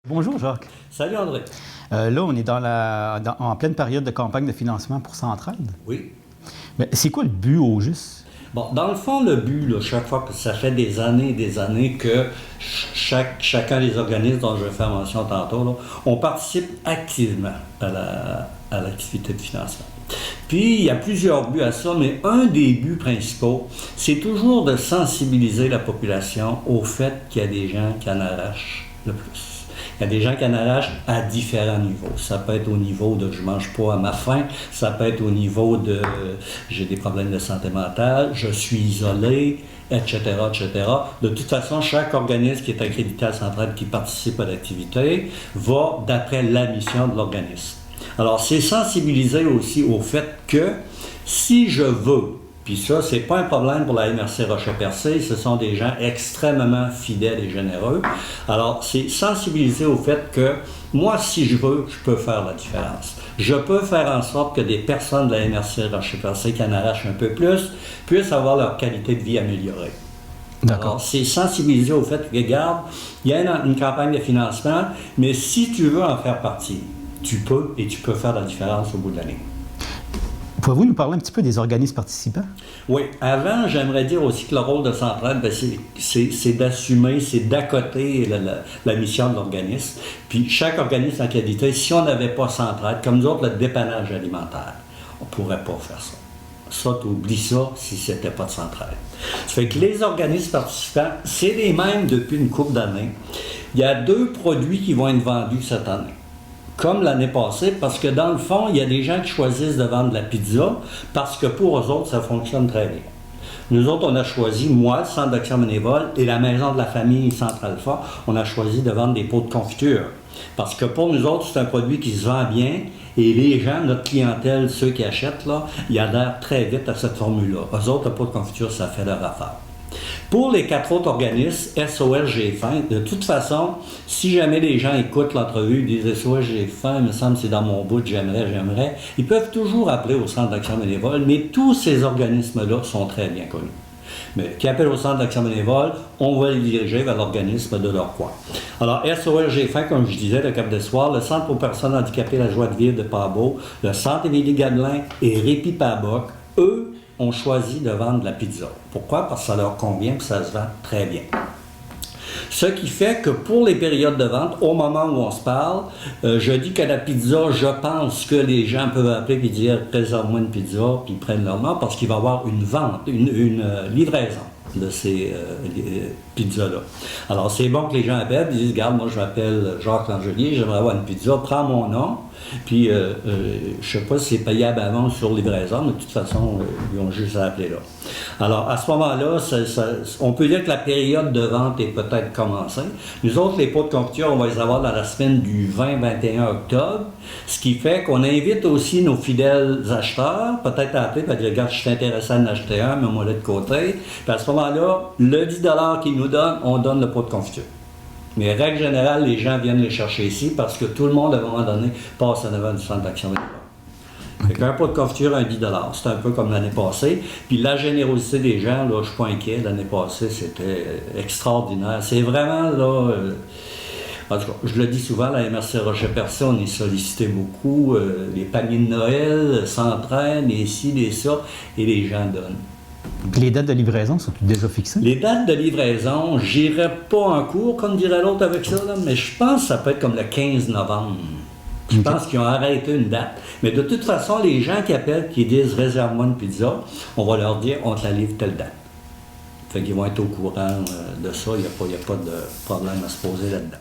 Bonjour Jacques. Salut André. Là, on est en pleine période de campagne de financement pour Centraide. Oui. Mais c'est quoi le but au juste? Bon, dans le fond, le but, là, chaque fois que ça fait des années et des années que chacun des organismes dont je vais faire mention tantôt, là, on participe activement à l'activité de financement. Puis, il y a plusieurs buts à ça, mais un des buts principaux, c'est toujours de sensibiliser la population au fait qu'il y a des gens qui en arrachent le plus. Il y a des gens qui en arrachent à différents niveaux. Ça peut être au niveau de je mange pas à ma faim, ça peut être au niveau de j'ai des problèmes de santé mentale, je suis isolé, etc., etc. De toute façon, chaque organisme qui est accrédité à Centraide qui participe à l'activité va d'après la mission de l'organisme. Alors, c'est sensibiliser aussi au fait que si je veux, puis ça, c'est pas un problème pour la MRC Rocher-Percé, ce sont des gens extrêmement fidèles et généreux. Alors, c'est sensibiliser au fait que moi, si je veux, je peux faire la différence. Je peux faire en sorte que des personnes de la MRC Rocher-Percé qui en arrachent un peu plus puissent avoir leur qualité de vie améliorée. D'accord. Alors, c'est sensibiliser au fait que, regarde, il y a une campagne de financement, mais si tu veux en faire partie, tu peux et tu peux faire la différence au bout de l'année. Pouvez-vous nous parler un petit peu des organismes participants? Oui. Avant, j'aimerais dire aussi que le rôle de Centraide, c'est d'assumer, c'est d'accoter la mission de l'organisme. Puis chaque organisme en qualité, si on n'avait pas Centraide, comme nous autres, le dépannage alimentaire, on ne pourrait pas faire ça. Ça, tu oublies ça si c'était pas de Centraide. Ça fait que les organismes participants, c'est les mêmes depuis une couple d'années. Il y a 2 produits qui vont être vendus cette année. Comme l'année passée, parce que dans le fond, il y a des gens qui choisissent de vendre de la pizza parce que pour eux autres, ça fonctionne très bien. Nous autres, on a choisi, moi, le Centre d'action bénévole et la Maison de la famille Centre-Alpha, on a choisi de vendre des pots de confiture. Parce que pour nous autres, c'est un produit qui se vend bien et les gens, notre clientèle, ceux qui achètent, là, ils adhèrent très vite à cette formule-là. Eux autres, le pot de confiture, ça fait leur affaire. Pour les 4 autres organismes, SOS J'ai faim, de toute façon, si jamais les gens écoutent l'entrevue, ils disent SOS J'ai faim, il me semble que c'est dans mon bout, j'aimerais, ils peuvent toujours appeler au Centre d'action bénévole, mais tous ces organismes-là sont très bien connus. Mais qui appellent au Centre d'action bénévole, on va les diriger vers l'organisme de leur coin. Alors, SOS J'ai faim, comme je disais, le Cap-d'Espoir, le Centre pour personnes handicapées La Joie de vivre de Pabot, le Centre Émilie-Gadelin et Répi Paboc, eux, ont choisi de vendre de la pizza. Pourquoi? Parce que ça leur convient et ça se vend très bien. Ce qui fait que pour les périodes de vente, au moment où on se parle, je dis que la pizza, je pense que les gens peuvent appeler et dire « réserve-moi une pizza », puis ils prennent leur nom parce qu'il va y avoir une vente, une livraison de ces pizzas-là. Alors, c'est bon que les gens appellent, ils disent « Regarde, moi je m'appelle Jacques Langelier, j'aimerais avoir une pizza, prends mon nom ». Puis, je ne sais pas si c'est payable avant sur livraison, mais de toute façon, ils ont juste à appeler là. Alors, à ce moment-là, on peut dire que la période de vente est peut-être commencée. Nous autres, les pots de confiture, on va les avoir dans la semaine du 20-21 octobre, ce qui fait qu'on invite aussi nos fidèles acheteurs, peut-être à appeler, parce que regarde, je suis intéressé à en acheter un, mais moi là de côté. Puis à ce moment-là, le 10 $ qu'ils nous donnent, on donne le pot de confiture. Mais règle générale, les gens viennent les chercher ici parce que tout le monde, à un moment donné, passe en avant du Centre d'action bénévole. Okay. Fait qu'un pot de confiture, un 10 $, c'est un peu comme l'année passée. Puis la générosité des gens, là, je ne suis pas inquiet. L'année passée, c'était extraordinaire. C'est vraiment, là... en tout cas, je le dis souvent, la MRC Rocher-Percé, on est sollicité beaucoup. Les paniers de Noël s'entraînent, et ci, et ça, et les gens donnent. Les dates de livraison sont déjà fixées? Les dates de livraison, j'irai pas en cours, comme dirait l'autre avec ça, là, mais je pense que ça peut être comme le 15 novembre. Je pense qu'ils ont arrêté une date. Mais de toute façon, les gens qui appellent, qui disent « réserve-moi une pizza », on va leur dire « on te la livre telle date ». Fait qu'ils vont être au courant de ça, il n'y a pas de problème à se poser là-dedans.